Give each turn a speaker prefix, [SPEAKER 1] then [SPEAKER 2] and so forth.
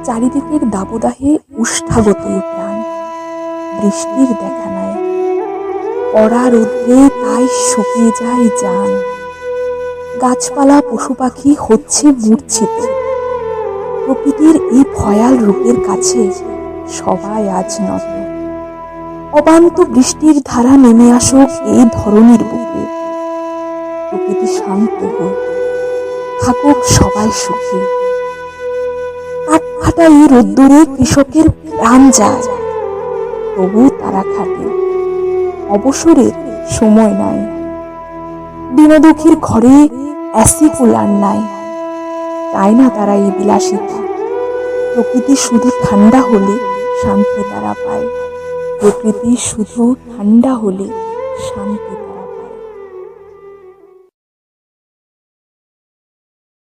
[SPEAKER 1] চারিদিকের দাবদাহে উষ্ঠাগত এই প্রাণ, বৃষ্টির দেখা নাই, কড়া রৌদ্রে তাই শুকিয়ে যায় জান। গাছপালা পশু পাখি হচ্ছে মূর্ছিত, প্রকৃতির এই ভয়াল রূপের কাছে সবাই আজ নত। অবান্ত বৃষ্টির ধারা নেমে আসুক এই ধরনীর বুকে, প্রকৃতি শান্ত হোক, থাকুক সবাই সুখে। কাঠফাটা এই রোদ্দুরে কৃষকের প্রাণ যায়, তবু তারা খাটে, অবসরের সময় নাই। দিনদুঃখীর ঘরে এসি কুলার নাই, চায় না তারা এই বিলাসিতা। প্রকৃতি শুধু ঠান্ডা হলে শান্তি তারা পায়, প্রকৃতি শুধু ঠান্ডা হলে শান্তি